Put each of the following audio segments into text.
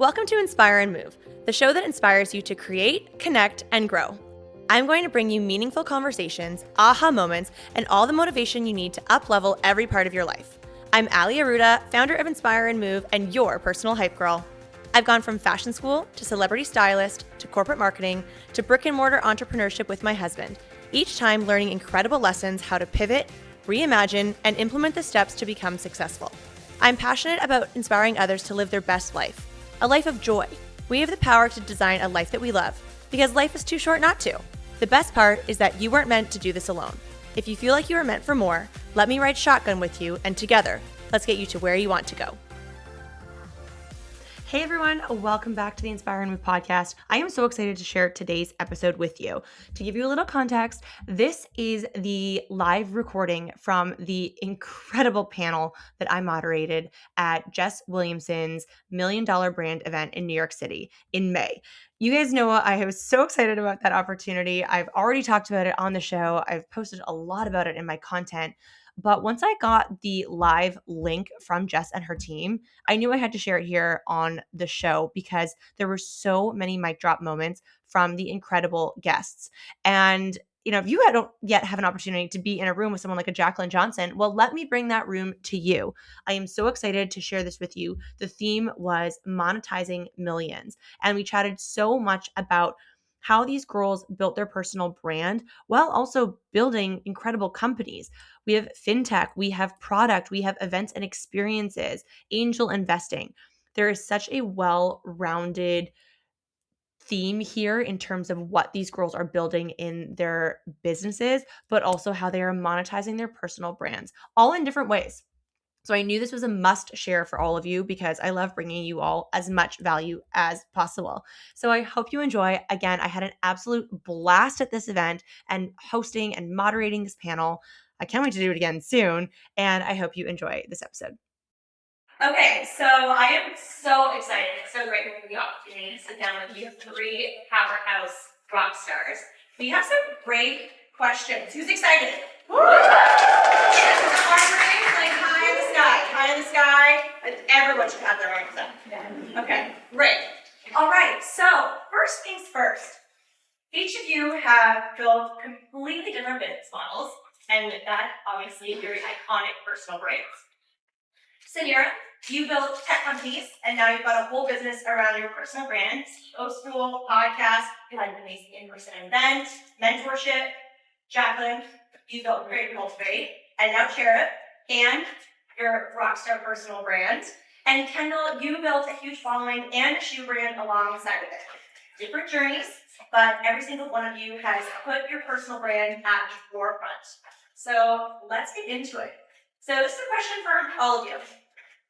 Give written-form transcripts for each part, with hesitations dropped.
Welcome to Inspire and Move, the show that inspires you to create, connect, and grow. I'm going to bring you meaningful conversations, aha moments, and all the motivation you need to up-level every part of your life. I'm Ali Aruda, founder of Inspire and Move, and your personal hype girl. I've gone from fashion school to celebrity stylist to corporate marketing to brick-and-mortar entrepreneurship with my husband, each time learning incredible lessons how to pivot, reimagine, and implement the steps to become successful. I'm passionate about inspiring others to live their best life, a life of joy. We have the power to design a life that we love, because life is too short not to. The best part is that you weren't meant to do this alone. If you feel like you are meant for more, let me ride shotgun with you, and together, let's get you to where you want to go. Hey everyone, welcome back to the Inspire and Move podcast. I am so excited to share today's episode with you. To give you a little context, this is the live recording from the incredible panel that I moderated at Jess Williamson's $1 Million Brand event in New York City in May. You guys know I was so excited about that opportunity. I've already talked about it on the show. I've posted a lot about it in my content. But once I got the live link from Jess and her team, I knew I had to share it here on the show because there were so many mic drop moments from the incredible guests. And if you don't yet have an opportunity to be in a room with someone like a Jaclyn Johnson, well, let me bring that room to you. I am so excited to share this with you. The theme was monetizing millions. And we chatted so much about how these girls built their personal brand while also building incredible companies. We have fintech, we have product, we have events and experiences, angel investing. There is such a well-rounded theme here in terms of what these girls are building in their businesses, but also how they are monetizing their personal brands, all in different ways. So I knew this was a must share for all of you because I love bringing you all as much value as possible. So I hope you enjoy. Again, I had an absolute blast at this event and hosting and moderating this panel. I can't wait to do it again soon, and I hope you enjoy this episode. Okay, so I am so excited. It's so great having the opportunity to sit down with you three powerhouse rock stars. We have some great questions. Who's excited? Like high in the sky. Everyone should have their arms up. Okay, great. All right, so first things first. Each of you have built completely different business models, and that obviously very iconic personal brands. Suneera, you built tech companies, and now you've got a whole business around your personal brands. School, podcast, you had an amazing in-person event, mentorship. Jaclyn, you built Great Cultivate, and now Cherub, and your rockstar personal brand. And Kendall, you built a huge following and a shoe brand alongside of it. Different journeys, but every single one of you has put your personal brand at the forefront. So let's get into it. So this is a question for all of you.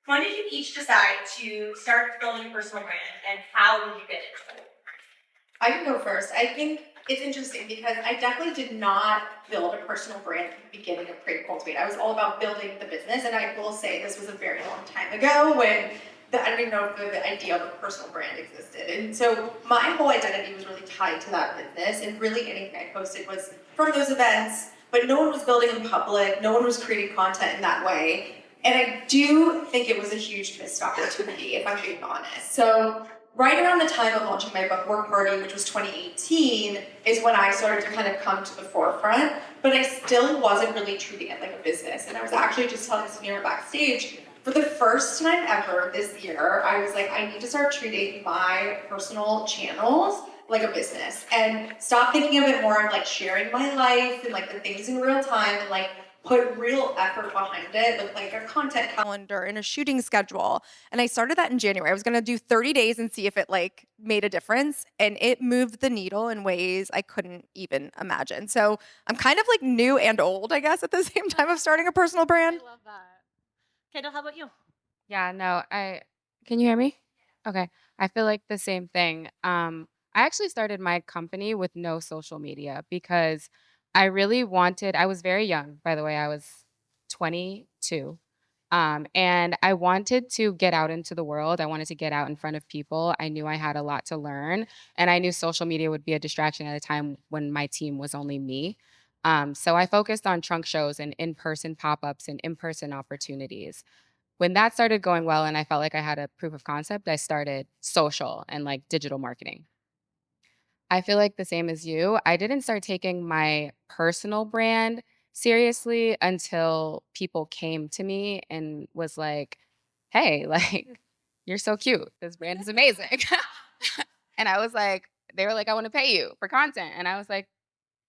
When did you each decide to start building your personal brand, and how did you get into it? I can go first. I think it's interesting because I definitely did not build a personal brand at the beginning of Create Cultivate. I was all about building the business, and I will say this was a very long time ago when I don't even know if the idea of a personal brand existed. And so my whole identity was really tied to that business, and really anything I posted was from those events, but no one was building in public, no one was creating content in that way. And I do think it was a huge missed opportunity, if I'm being honest. So right around the time of launching my book, Work Party, which was 2018, is when I started to kind of come to the forefront, but I still wasn't really treating it like a business. And I was actually just telling Suneera backstage, for the first time ever this year, I was like, I need to start treating my personal channels like a business and stop thinking of it more of like sharing my life and like the things in real time and like put real effort behind it with like a content calendar and a shooting schedule. And I started that in January. I was gonna do 30 days and see if it like made a difference. And it moved the needle in ways I couldn't even imagine. So I'm kind of like new and old, I guess, at the same time of starting a personal brand. I love that. Kendall, how about you? Yeah, no, can you hear me? Okay. I feel like the same thing. I actually started my company with no social media because I was very young, by the way, I was 22. And I wanted to get out into the world. I wanted to get out in front of people. I knew I had a lot to learn, and I knew social media would be a distraction at a time when my team was only me. So I focused on trunk shows and in-person pop-ups and in-person opportunities. When that started going well and I felt like I had a proof of concept, I started social and like digital marketing. I feel like the same as you. I didn't start taking my personal brand seriously until people came to me and was like, "Hey, like you're so cute. This brand is amazing." And I was like, they were like, "I want to pay you for content." And I was like,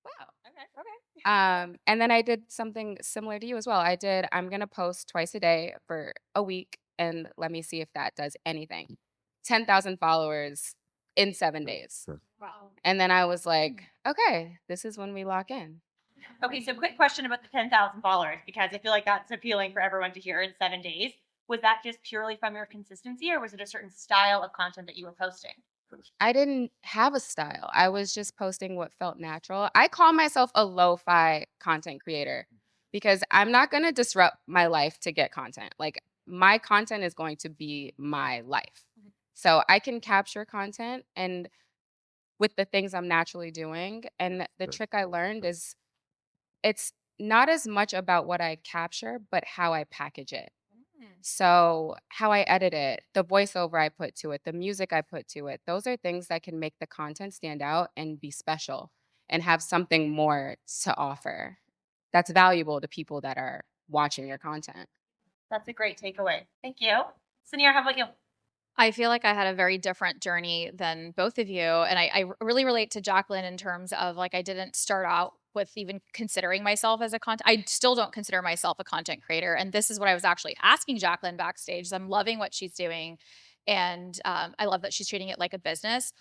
"Wow, okay, okay." And then I did something similar to you as well. I'm gonna post twice a day for a week and let me see if that does anything. 10,000 followers in 7 days. Wow. And then I was like, okay, this is when we lock in. Okay, so quick question about the 10,000 followers, because I feel like that's appealing for everyone to hear in 7 days. Was that just purely from your consistency, or was it a certain style of content that you were posting? I didn't have a style. I was just posting what felt natural. I call myself a lo-fi content creator because I'm not going to disrupt my life to get content. Like my content is going to be my life. So I can capture content and with the things I'm naturally doing. And the trick I learned is it's not as much about what I capture, but how I package it. So, how I edit it, the voiceover I put to it, the music I put to it, those are things that can make the content stand out and be special and have something more to offer that's valuable to people that are watching your content. That's a great takeaway. Thank you. Suneera, how about you? I feel like I had a very different journey than both of you. And I really relate to Jaclyn in terms of like, I didn't start out with even considering myself as a content. I still don't consider myself a content creator. And this is what I was actually asking Jaclyn backstage. I'm loving what she's doing. And I love that she's treating it like a business.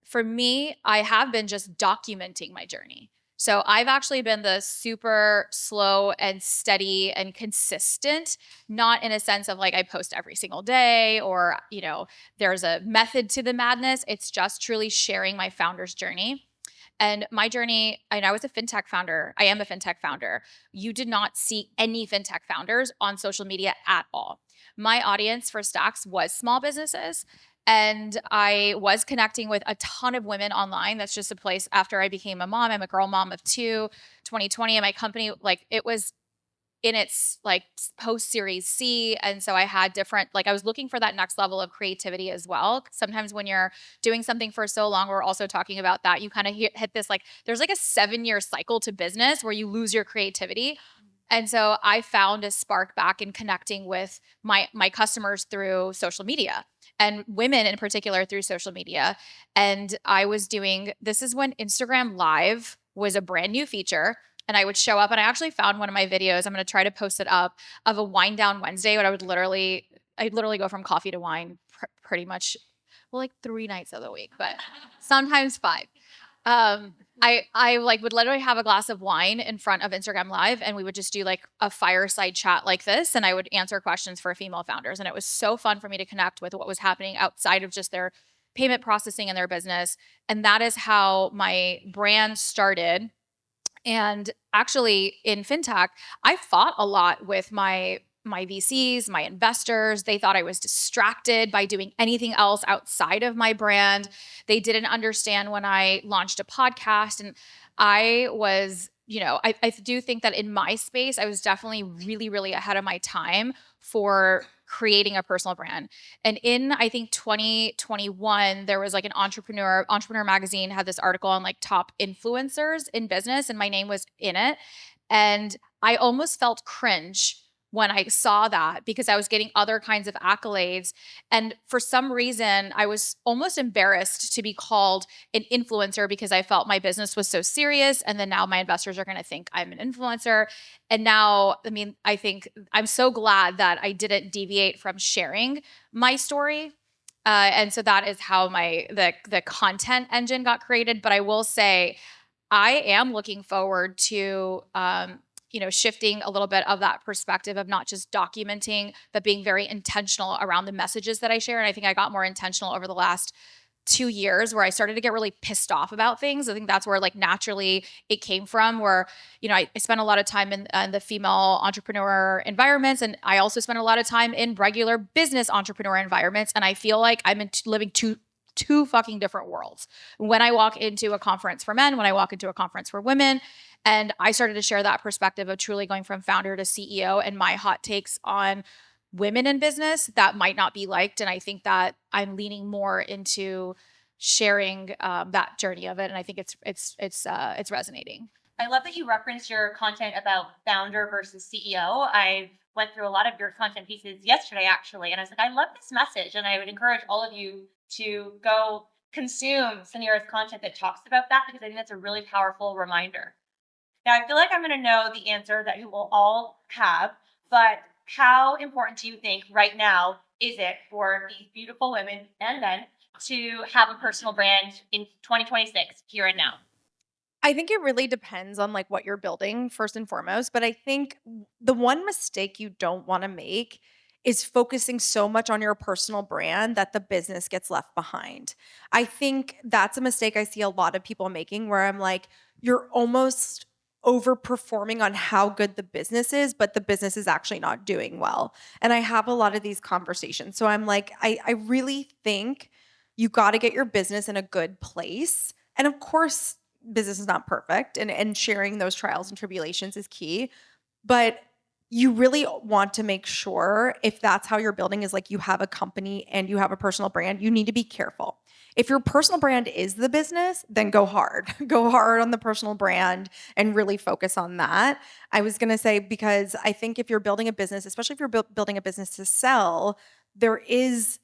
For me, I have been just documenting my journey. So I've actually been the super slow and steady and consistent, not in a sense of like I post every single day or, there's a method to the madness. It's just truly sharing my founder's journey. And my journey, and I was a fintech founder. I am a fintech founder. You did not see any fintech founders on social media at all. My audience for Stacks was small businesses. And I was connecting with a ton of women online. That's just a place after I became a mom. I'm a girl mom of two, 2020. And my company, like, it was in its like post series C. And so I had different, like, I was looking for that next level of creativity as well. Sometimes when you're doing something for so long, we're also talking about that. You kind of hit this, like, there's like a 7-year cycle to business where you lose your creativity. And so I found a spark back in connecting with my customers through social media and women in particular through social media. And I was doing, this is when Instagram Live was a brand new feature. And I would show up and I actually found one of my videos. I'm going to try to post it up of a wine down Wednesday when I'd literally go from coffee to wine pretty much, well, like 3 nights of the week, but sometimes 5. I like would literally have a glass of wine in front of Instagram Live and we would just do like a fireside chat like this and I would answer questions for female founders and it was so fun for me to connect with what was happening outside of just their payment processing in their business, and that is how my brand started. And actually in fintech, I fought a lot with my VCs, my investors. They thought I was distracted by doing anything else outside of my brand. They didn't understand when I launched a podcast. And I was, I do think that in my space, I was definitely really, really ahead of my time for creating a personal brand. And in, I think, 2021, there was like an Entrepreneur Magazine had this article on like top influencers in business, and my name was in it. And I almost felt cringe when I saw that because I was getting other kinds of accolades. And for some reason, I was almost embarrassed to be called an influencer because I felt my business was so serious. And then now my investors are going to think I'm an influencer. And now, I mean, I think I'm so glad that I didn't deviate from sharing my story. And so that is how the content engine got created. But I will say, I am looking forward to shifting a little bit of that perspective of not just documenting, but being very intentional around the messages that I share. And I think I got more intentional over the last 2 years where I started to get really pissed off about things. I think that's where like naturally it came from, where, I spent a lot of time in the female entrepreneur environments. And I also spent a lot of time in regular business entrepreneur environments. And I feel like I'm living two fucking different worlds. When I walk into a conference for men, when I walk into a conference for women, and I started to share that perspective of truly going from founder to CEO and my hot takes on women in business that might not be liked. And I think that I'm leaning more into sharing that journey of it. And I think it's resonating. I love that you referenced your content about founder versus CEO. I went through a lot of your content pieces yesterday, actually, and I was like, I love this message. And I would encourage all of you to go consume Suneera's content that talks about that, because I think that's a really powerful reminder. Now, I feel like I'm going to know the answer that you will all have, but how important do you think right now is it for these beautiful women and men to have a personal brand in 2026, here and now? I think it really depends on like what you're building first and foremost, but I think the one mistake you don't want to make is focusing so much on your personal brand that the business gets left behind. I think that's a mistake I see a lot of people making where I'm like, you're almost overperforming on how good the business is, but the business is actually not doing well. And I have a lot of these conversations. So I'm like, I really think you got to get your business in a good place. And of course, business is not perfect, and sharing those trials and tribulations is key, but you really want to make sure, if that's how you're building, is like you have a company and you have a personal brand, you need to be careful. If your personal brand is the business, then go hard. Go hard on the personal brand and really focus on that. I was going to say, because I think if you're building a business, especially if you're building a business to sell, there is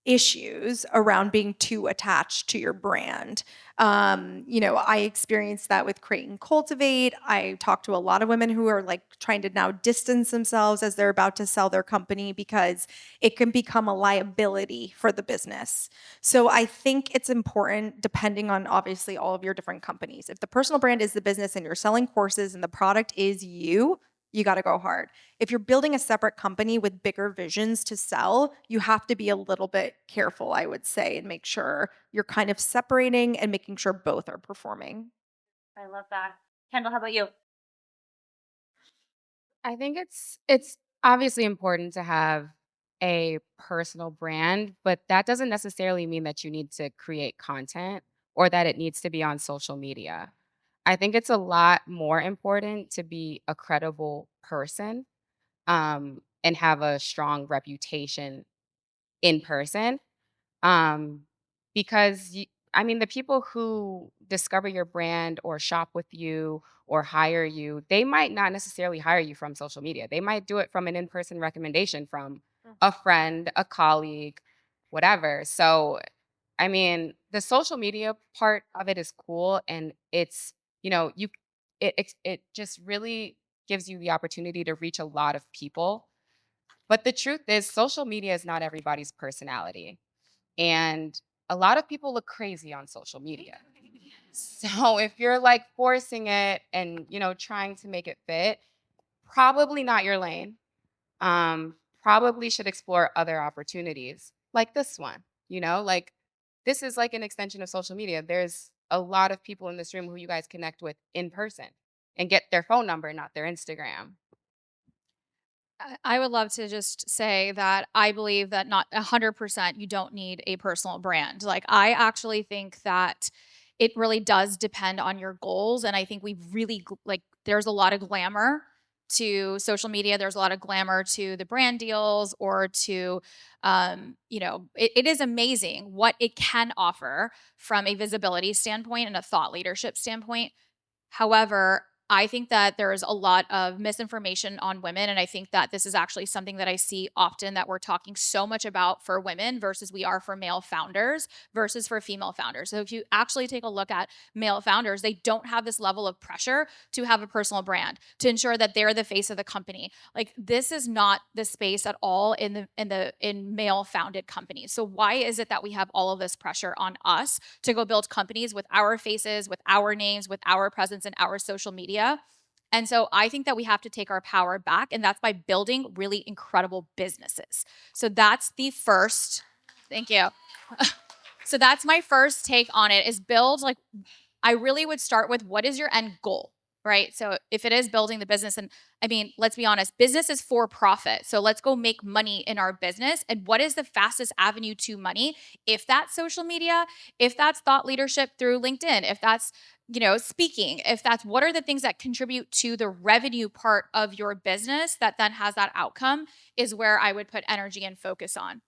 issues around being too attached to your brand. I experienced that with Create and Cultivate. I talk to a lot of women who are like trying to now distance themselves as they're about to sell their company because it can become a liability for the business. So I think it's important, depending on obviously all of your different companies. If the personal brand is the business and you're selling courses and the product is you got to go hard. If you're building a separate company with bigger visions to sell, you have to be a little bit careful, I would say, and make sure you're kind of separating and making sure both are performing. I love that. Kendall, how about you? I think it's obviously important to have a personal brand, but that doesn't necessarily mean that you need to create content or that it needs to be on social media. I think it's a lot more important to be a credible person, and have a strong reputation in person. Um, because I mean, the people who discover your brand or shop with you or hire you, they might not necessarily hire you from social media. They might do it from an in-person recommendation from a friend, a colleague, whatever. So, I mean, the social media part of it is cool, and it's, you it just really gives you the opportunity to reach a lot of people. But the truth is, social media is not everybody's personality. And a lot of people look crazy on social media. So if you're like forcing it and, trying to make it fit, probably not your lane. Probably should explore other opportunities like this one, like this is like an extension of social media. There's a lot of people in this room who you guys connect with in person and get their phone number, not their Instagram. I would love to just say that I believe that not 100% you don't need a personal brand. Like, I actually think that it really does depend on your goals. And I think we really, like, there's a lot of glamour to social media. There's a lot of glamour to the brand deals or to, it is amazing what it can offer from a visibility standpoint and a thought leadership standpoint. However, I think that there's a lot of misinformation on women. And I think that this is actually something that I see often, that we're talking so much about for women versus we are for male founders versus for female founders. So if you actually take a look at male founders, they don't have this level of pressure to have a personal brand, to ensure that they're the face of the company. Like, this is not the space at all in male founded companies. So why is it that we have all of this pressure on us to go build companies with our faces, with our names, with our presence in our social media? And so I think that we have to take our power back, and that's by building really incredible businesses. So that's the first, thank you. So that's my first take on it, is build, like, I really would start with, what is your end goal, right? So if it is building the business, and I mean, let's be honest, business is for profit. So let's go make money in our business. And what is the fastest avenue to money? If that's social media, if that's thought leadership through LinkedIn, if that's, speaking, if that's, what are the things that contribute to the revenue part of your business that then has that outcome, is where I would put energy and focus on.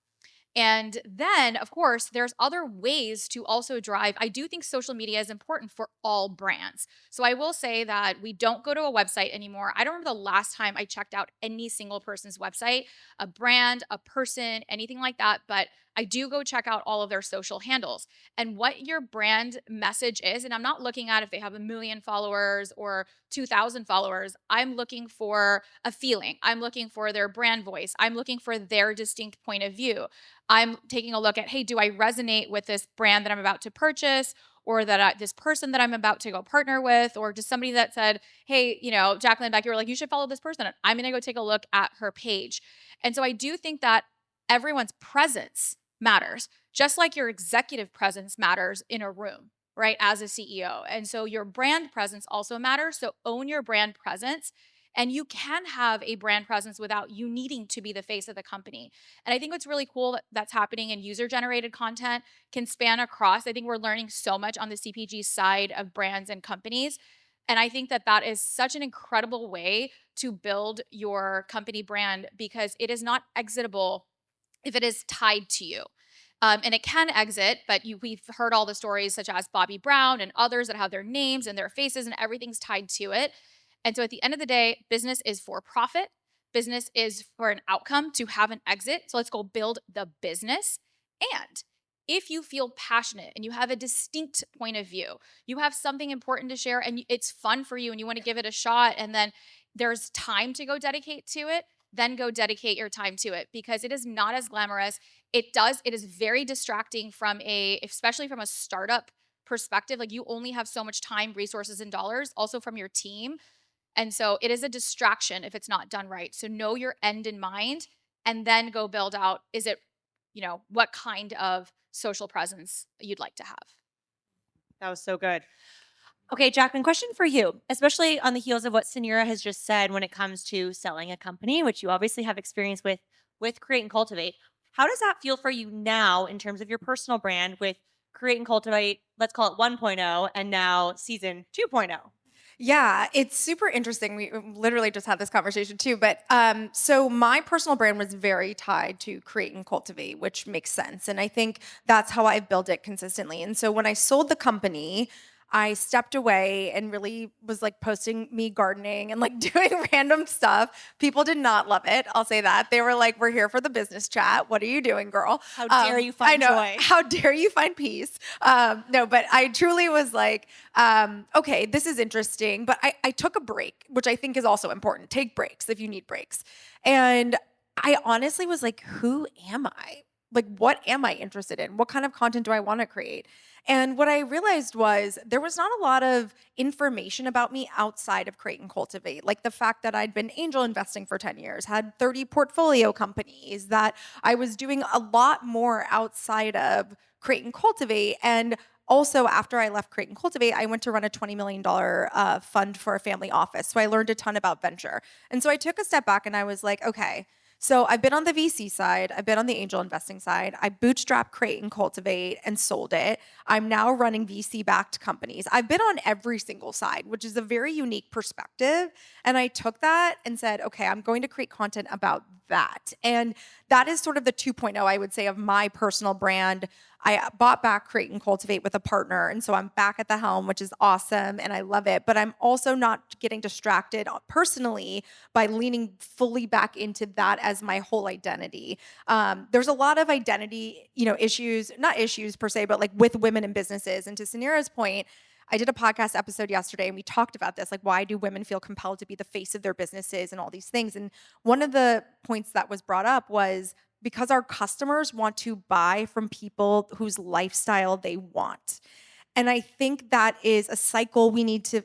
And then, of course, there's other ways to also drive. I do think social media is important for all brands. So I will say that we don't go to a website anymore. I don't remember the last time I checked out any single person's website, a brand, a person, anything like that. But I do go check out all of their social handles and what your brand message is. And I'm not looking at if they have 1 million followers or 2,000 followers. I'm looking for a feeling. I'm looking for their brand voice. I'm looking for their distinct point of view. I'm taking a look at, hey, do I resonate with this brand that I'm about to purchase, or that this person that I'm about to go partner with, or just somebody that said, hey, Jaclyn, Becky were like, you should follow this person. I'm going to go take a look at her page. And so I do think that everyone's presence matters, just like your executive presence matters in a room, right? As a CEO. And so your brand presence also matters. So own your brand presence. And you can have a brand presence without you needing to be the face of the company. And I think what's really cool that's happening in user generated content can span across. I think we're learning so much on the CPG side of brands and companies. And I think that that is such an incredible way to build your company brand, because it is not exitable if it is tied to you. And it can exit, but we've heard all the stories such as Bobby Brown and others that have their names and their faces and everything's tied to it. And so at the end of the day, business is for profit. Business is for an outcome to have an exit. So let's go build the business. And if you feel passionate and you have a distinct point of view, you have something important to share and it's fun for you and you want to give it a shot, and then there's time to go dedicate to it, then go dedicate your time to it, because it is not as glamorous. It is very distracting especially from a startup perspective. Like, you only have so much time, resources, and dollars, also from your team. And so it is a distraction if it's not done right. So know your end in mind and then go build out, what kind of social presence you'd like to have. That was so good. Okay, Jaclyn, question for you, especially on the heels of what Suneera has just said when it comes to selling a company, which you obviously have experience with Create and Cultivate. How does that feel for you now in terms of your personal brand with Create and Cultivate, let's call it 1.0, and now season 2.0? Yeah, it's super interesting. We literally just had this conversation too. But so my personal brand was very tied to Create and Cultivate, which makes sense. And I think that's how I've built it consistently. And so when I sold the company, I stepped away and really was like posting me gardening and like doing random stuff. People did not love it. I'll say that. They were like, we're here for the business chat. What are you doing, girl? How dare you find I know. joy? How dare you find peace? No, but I truly was like, okay, this is interesting. But I took a break, which I think is also important. Take breaks if you need breaks. And I honestly was like, who am I? Like, what am I interested in? What kind of content do I want to create? And what I realized was there was not a lot of information about me outside of Create and Cultivate, like the fact that I'd been angel investing for 10 years, had 30 portfolio companies, that I was doing a lot more outside of Create and Cultivate. And also, after I left Create and Cultivate, I went to run a $20 million fund for a family office. So I learned a ton about venture. And so I took a step back and I was like, okay, so I've been on the VC side, I've been on the angel investing side, I bootstrapped Create and Cultivate and sold it. I'm now running VC-backed companies. I've been on every single side, which is a very unique perspective. And I took that and said, okay, I'm going to create content about that. And that is sort of the 2.0, I would say, of my personal brand. I bought back Create and Cultivate with a partner. And so I'm back at the helm, which is awesome. And I love it. But I'm also not getting distracted personally by leaning fully back into that as my whole identity. There's a lot of identity, issues, not issues per se, but like with women in businesses. And to Suneera's point, I did a podcast episode yesterday and we talked about this, like, why do women feel compelled to be the face of their businesses and all these things? And one of the points that was brought up was because our customers want to buy from people whose lifestyle they want. And I think that is a cycle we need to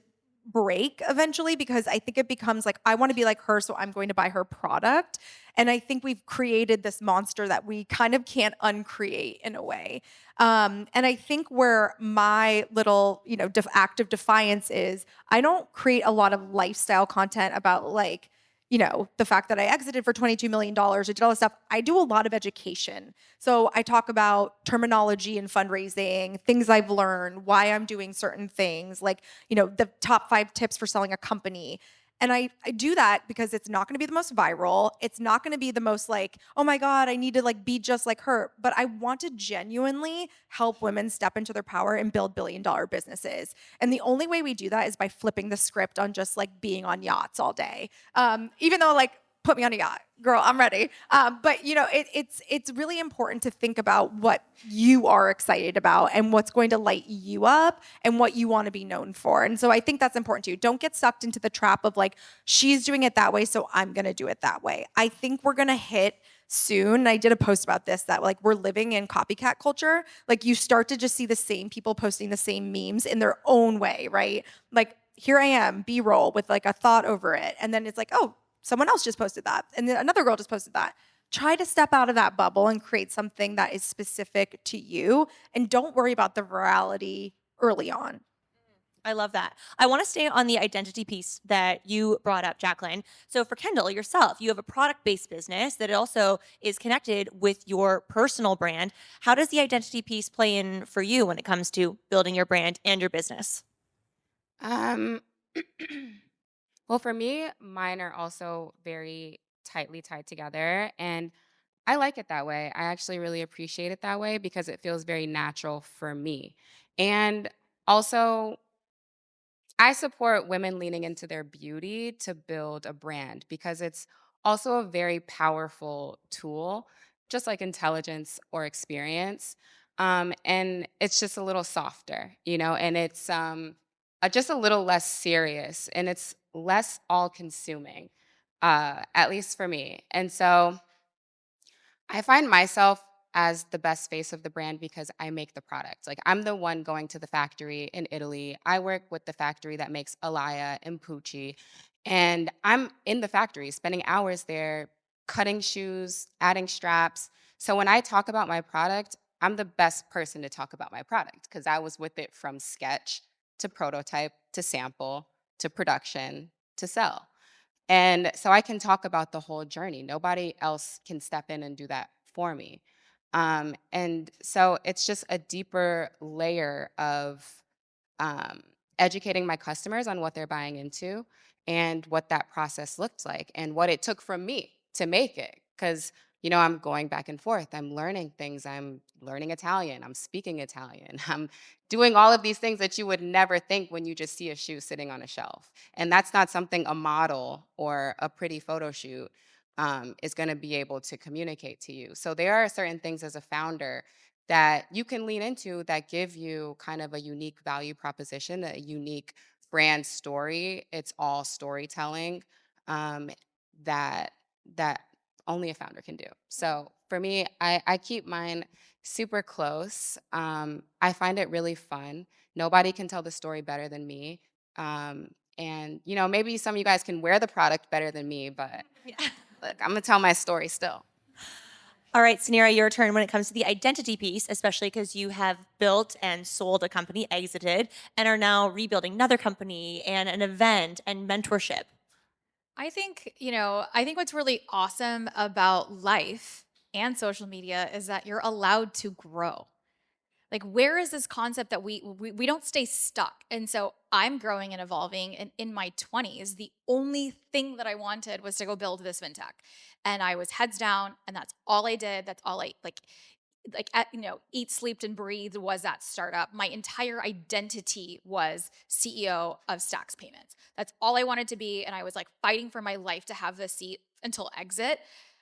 break eventually, because I think it becomes like, I want to be like her, so I'm going to buy her product. And I think we've created this monster that we kind of can't uncreate in a way. And I think where my little, act of defiance is, I don't create a lot of lifestyle content about like, the fact that I exited for $22 million, I did all this stuff. I do a lot of education. So I talk about terminology and fundraising, things I've learned, why I'm doing certain things, like, the top 5 tips for selling a company. And I do that because it's not going to be the most viral. It's not going to be the most like, oh my God, I need to like be just like her. But I want to genuinely help women step into their power and build billion-dollar businesses. And the only way we do that is by flipping the script on just like being on yachts all day. Even though like, put me on a yacht, girl, I'm ready. But it's really important to think about what you are excited about and what's going to light you up and what you want to be known for. And so I think that's important too. Don't get sucked into the trap of like, she's doing it that way, so I'm going to do it that way. I think we're going to hit soon, and I did a post about this, that like we're living in copycat culture. Like you start to just see the same people posting the same memes in their own way, right? Like here I am, B-roll with like a thought over it. And then it's like, oh, someone else just posted that. And then another girl just posted that. Try to step out of that bubble and create something that is specific to you. And don't worry about the virality early on. I love that. I want to stay on the identity piece that you brought up, Jaclyn. So for Kendall, yourself, you have a product-based business that also is connected with your personal brand. How does the identity piece play in for you when it comes to building your brand and your business? Um, well, for me, mine are also very tightly tied together. And I like it that way. I actually really appreciate it that way because it feels very natural for me. And also, I support women leaning into their beauty to build a brand because it's also a very powerful tool, just like intelligence or experience. And it's just a little softer, and it's just a little less serious and it's less all consuming, at least for me. And so, I find myself as the best face of the brand because I make the product. Like I'm the one going to the factory in Italy. I work with the factory that makes Alaya and Pucci. And I'm in the factory spending hours there cutting shoes, adding straps. So when I talk about my product, I'm the best person to talk about my product because I was with it from sketch to prototype to sample to production to sell. And so I can talk about the whole journey. Nobody else can step in and do that for me. And so it's just a deeper layer of um, educating my customers on what they're buying into and what that process looked like and what it took from me to make it. Because, I'm going back and forth. I'm learning things. I'm learning Italian. I'm speaking Italian. I'm doing all of these things that you would never think when you just see a shoe sitting on a shelf. And that's not something a model or a pretty photo shoot is going to be able to communicate to you. So there are certain things as a founder that you can lean into that give you kind of a unique value proposition, a unique brand story. It's all storytelling um, that that only a founder can do. So for me, I keep mine super close. I find it really fun. Nobody can tell the story better than me. And maybe some of you guys can wear the product better than me, but Yeah. look, I'm gonna tell my story still. All right, Suneera, your turn when it comes to the identity piece, especially because you have built and sold a company, exited, and are now rebuilding another company and an event and mentorship. I think what's really awesome about life and social media is that you're allowed to grow. Like, where is this concept that we don't stay stuck? And so I'm growing and evolving. And in my 20s, the only thing that I wanted was to go build this fintech. And I was heads down, and that's all I did. That's all I eat, slept, and breathed was that startup. My entire identity was CEO of Stacks Payments. That's all I wanted to be. And I was like fighting for my life to have the seat until exit,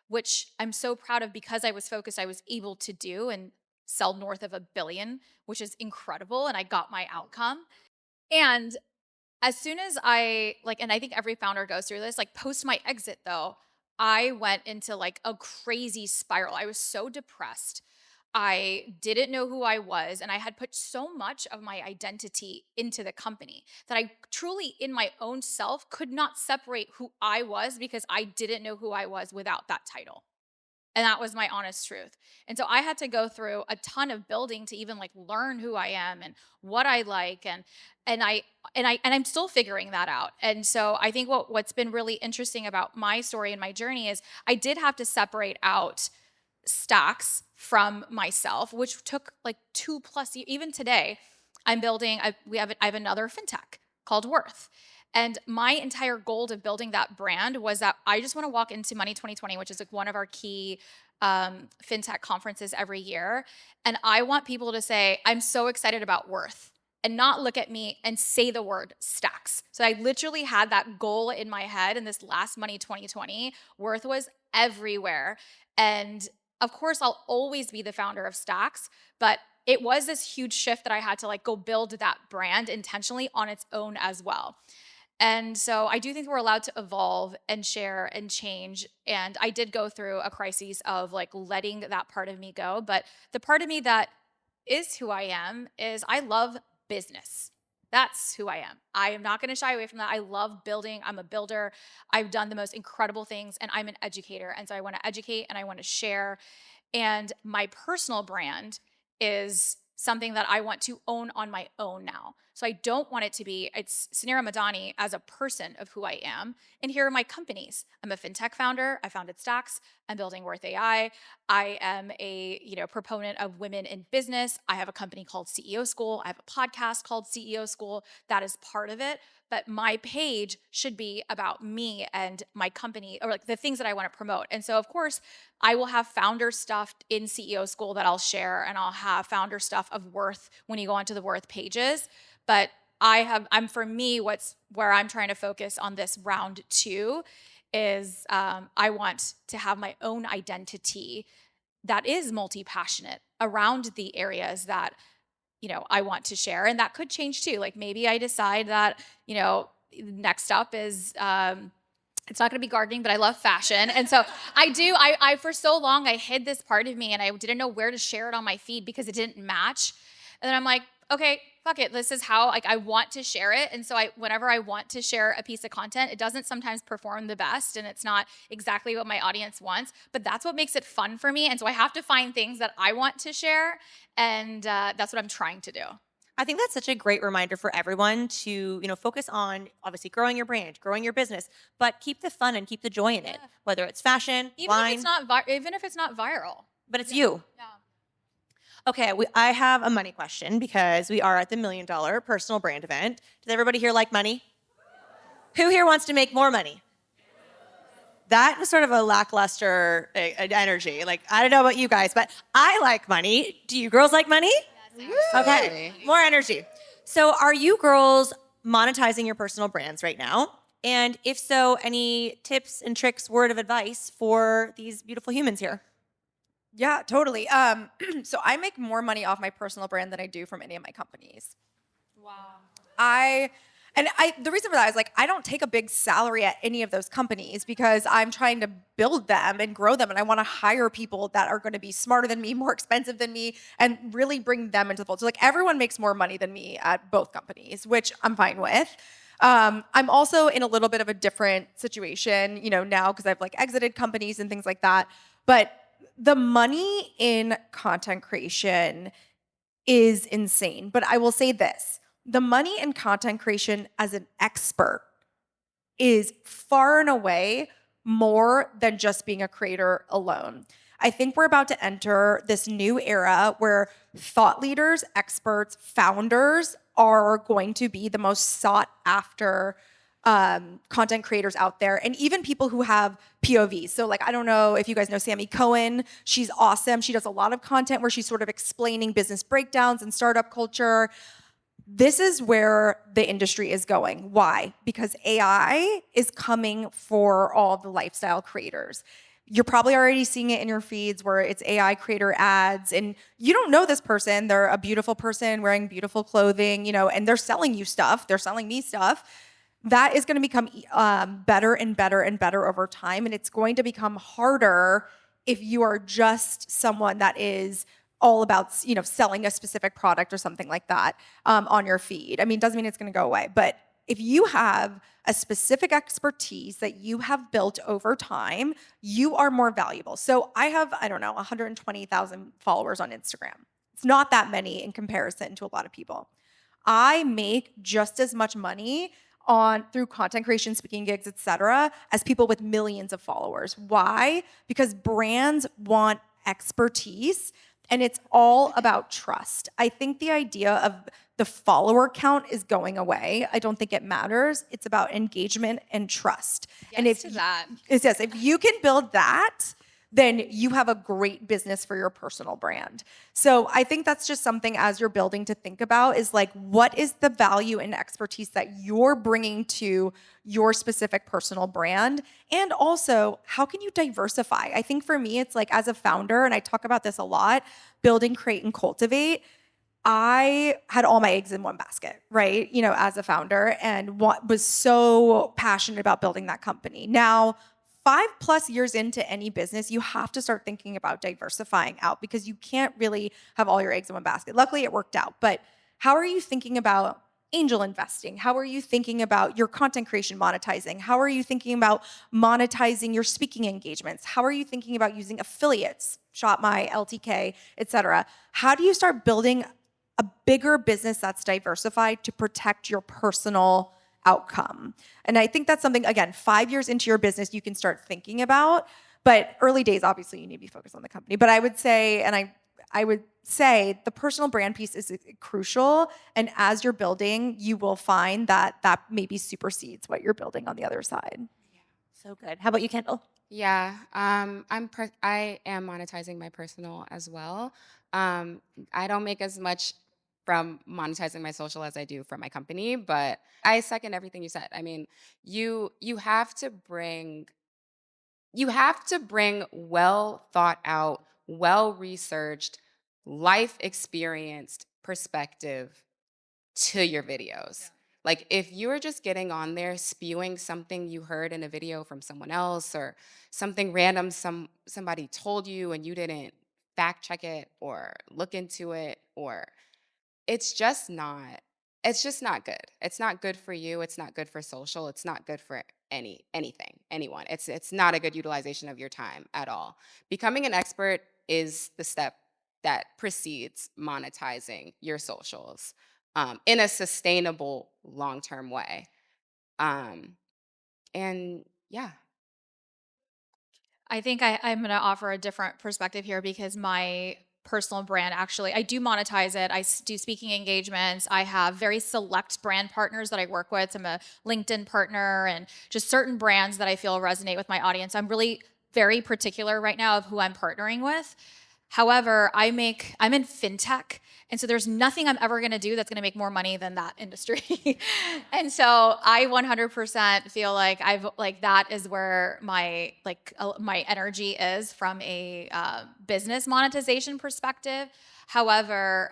which I'm so proud of because I was focused, I was able to do and sell north of $1 billion, which is incredible. And I got my outcome. And as soon as and I think every founder goes through this, like post my exit though, I went into like a crazy spiral. I was so depressed. I didn't know who I was, and I had put so much of my identity into the company that I truly, in my own self, could not separate who I was because I didn't know who I was without that title. And that was my honest truth. And so I had to go through a ton of building to even like learn who I am and what I like and I'm still figuring that out. And so I think what's been really interesting about my story and my journey is I did have to separate out stacks from myself, which took like 2+ years. Even today, I'm building. I have another fintech called Worth, and my entire goal of building that brand was that I just want to walk into Money 2020, which is like one of our key fintech conferences every year, and I want people to say, "I'm so excited about Worth." And not look at me and say the word stacks. So I literally had that goal in my head in this last Money 2020. Worth was everywhere. And of course, I'll always be the founder of Stacks, but it was this huge shift that I had to like go build that brand intentionally on its own as well. And so I do think we're allowed to evolve and share and change. And I did go through a crisis of like letting that part of me go. But the part of me that is who I am is I love business. That's who I am. I am not going to shy away from that. I love building. I'm a builder. I've done the most incredible things and I'm an educator. And so I want to educate and I want to share. And my personal brand is something that I want to own on my own now. So I don't want it to be, it's Suneera Madhani as a person of who I am. And here are my companies. I'm a fintech founder. I founded Stacks. I'm building Worth AI. I am a proponent of women in business. I have a company called CEO School. I have a podcast called CEO School. That is part of it. But my page should be about me and my company or like the things that I want to promote. And so, of course, I will have founder stuff in CEO School that I'll share, and I'll have founder stuff of Worth when you go onto the Worth pages. But for me, where I'm trying to focus on this round 2 is I want to have my own identity that is multi-passionate around the areas that I want to share. And that could change too. Like maybe I decide that, next up is, it's not going to be gardening, but I love fashion. And so I for so long, I hid this part of me and I didn't know where to share it on my feed because it didn't match. And then I'm like, okay, fuck it. This is how I want to share it. And so whenever I want to share a piece of content, it doesn't sometimes perform the best and it's not exactly what my audience wants, but that's what makes it fun for me. And so I have to find things that I want to share. And that's what I'm trying to do. I think that's such a great reminder for everyone to, focus on obviously growing your brand, growing your business, but keep the fun and keep the joy in it, whether it's fashion, wine. Even if it's not viral. But it's you. Yeah. Okay, I have a money question because we are at the $1 Million Personal Brand event. Does everybody here like money? Who here wants to make more money? That was sort of a lackluster energy. Like, I don't know about you guys, but I like money. Do you girls like money? Yes, Okay, more energy. So are you girls monetizing your personal brands right now? And if so, any tips and tricks, word of advice for these beautiful humans here? Yeah, totally. So I make more money off my personal brand than I do from any of my companies. Wow. The reason for that is like I don't take a big salary at any of those companies because I'm trying to build them and grow them, and I want to hire people that are going to be smarter than me, more expensive than me, and really bring them into the fold. So like everyone makes more money than me at both companies, which I'm fine with. I'm also in a little bit of a different situation, now because I've like exited companies and things like that. But the money in content creation is insane. But I will say this. The money in content creation as an expert is far and away more than just being a creator alone. I think we're about to enter this new era where thought leaders, experts, founders are going to be the most sought after content creators out there, and even people who have POVs. So like, I don't know if you guys know Sammy Cohen. She's awesome. She does a lot of content where she's sort of explaining business breakdowns and startup culture. This is where the industry is going. Why? Because AI is coming for all the lifestyle creators. You're probably already seeing it in your feeds where it's AI creator ads and you don't know this person. They're a beautiful person wearing beautiful clothing, and they're selling you stuff. They're selling me stuff. That is going to become better and better and better over time. And it's going to become harder if you are just someone that is all about, selling a specific product or something like that on your feed. I mean, it doesn't mean it's going to go away, but if you have a specific expertise that you have built over time, you are more valuable. So I have, 120,000 followers on Instagram. It's not that many in comparison to a lot of people. I make just as much money through content creation, speaking gigs, etc., as people with millions of followers. Why? Because brands want expertise, and it's all about trust. I think the idea of the follower count is going away. I don't think it matters. It's about engagement and trust. And if you can build that, then you have a great business for your personal brand. So I think that's just something as you're building to think about, is like, what is the value and expertise that you're bringing to your specific personal brand? And also, how can you diversify? I think for me, it's like, as a founder, and I talk about this a lot, building, create, and cultivate, I had all my eggs in one basket, right? As a founder, and was so passionate about building that company. Now, 5+ years into any business, you have to start thinking about diversifying out, because you can't really have all your eggs in one basket. Luckily, it worked out. But how are you thinking about angel investing? How are you thinking about your content creation monetizing? How are you thinking about monetizing your speaking engagements? How are you thinking about using affiliates, Shopmy, LTK, etc.? How do you start building a bigger business that's diversified to protect your personal outcome? And I think that's something, again, 5 years into your business, you can start thinking about. But early days, obviously, you need to be focused on the company. But I would say, I would say the personal brand piece is crucial. And as you're building, you will find that maybe supersedes what you're building on the other side. So good. How about you, Kendall? Yeah, I am monetizing my personal as well. I don't make as much from monetizing my social as I do from my company, but I second everything you said. I mean, you have to bring well thought out, well researched, life experienced perspective to your videos. Yeah. Like, if you're just getting on there spewing something you heard in a video from someone else, or something random somebody told you and you didn't fact check it or look into it, or it's just not good. It's not good for you, it's not good for social, it's not good for anyone. It's not a good utilization of your time at all. Becoming an expert is the step that precedes monetizing your socials in a sustainable, long-term way. And yeah. I think I'm going to offer a different perspective here, because my personal brand, actually, I do monetize it. I do speaking engagements. I have very select brand partners that I work with. I'm a LinkedIn partner, and just certain brands that I feel resonate with my audience. I'm really very particular right now of who I'm partnering with. However, I'm in fintech, and so there's nothing I'm ever going to do that's going to make more money than that industry. And so I 100% feel like that is where my energy is from a business monetization perspective. However,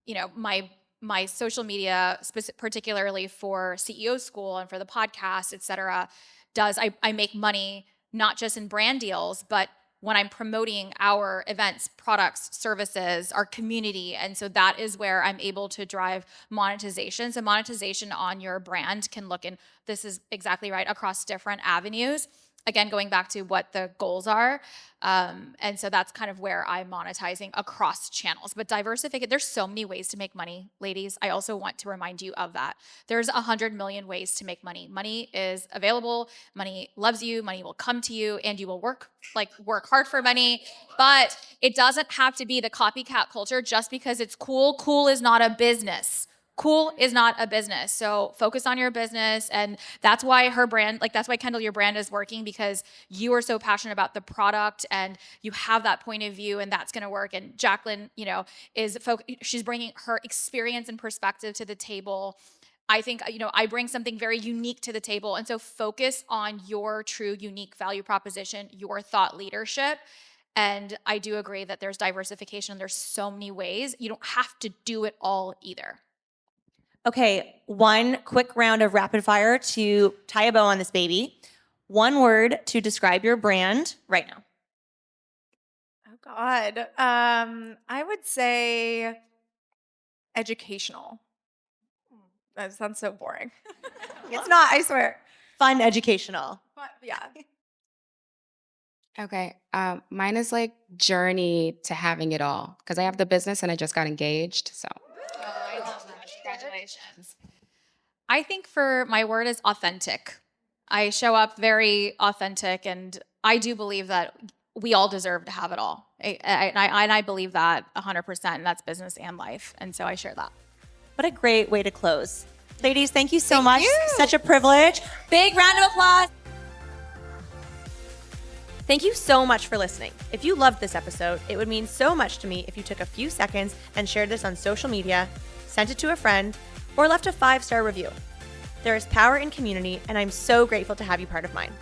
my social media, particularly for CEO School and for the podcast, et cetera, I make money not just in brand deals, but when I'm promoting our events, products, services, our community. And so that is where I'm able to drive monetization. So monetization on your brand can look, and this is exactly right, across different avenues. Again, going back to what the goals are. And so that's kind of where I'm monetizing across channels. But diversification, there's so many ways to make money, ladies. I also want to remind you of that. There's 100 million ways to make money. Money is available. Money loves you. Money will come to you, and you will work hard for money. But it doesn't have to be the copycat culture just because it's cool. Cool is not a business. Cool is not a business. So focus on your business. And that's why her brand, that's why, Kendall, your brand is working, because you are so passionate about the product and you have that point of view, and that's going to work. And Jaclyn, she's bringing her experience and perspective to the table. I think, I bring something very unique to the table. And so focus on your true unique value proposition, your thought leadership. And I do agree that there's diversification. There's so many ways. You don't have to do it all either. Okay, one quick round of rapid fire to tie a bow on this baby. One word to describe your brand right now. God. I would say educational. That sounds so boring. It's not, I swear. Fun, educational. But yeah. Okay. Mine is like journey to having it all because I have the business and I just got engaged. So I love that. Congratulations. I think for my word is authentic. I show up very authentic, and I do believe that we all deserve to have it all. I believe that 100%, and that's business and life. And so I share that. What a great way to close. Ladies, thank you so Thank much. you. Such a privilege. Big round of applause. Thank you so much for listening. If you loved this episode, it would mean so much to me if you took a few seconds and shared this on social media, sent it to a friend, or left a 5-star review. There is power in community, and I'm so grateful to have you part of mine.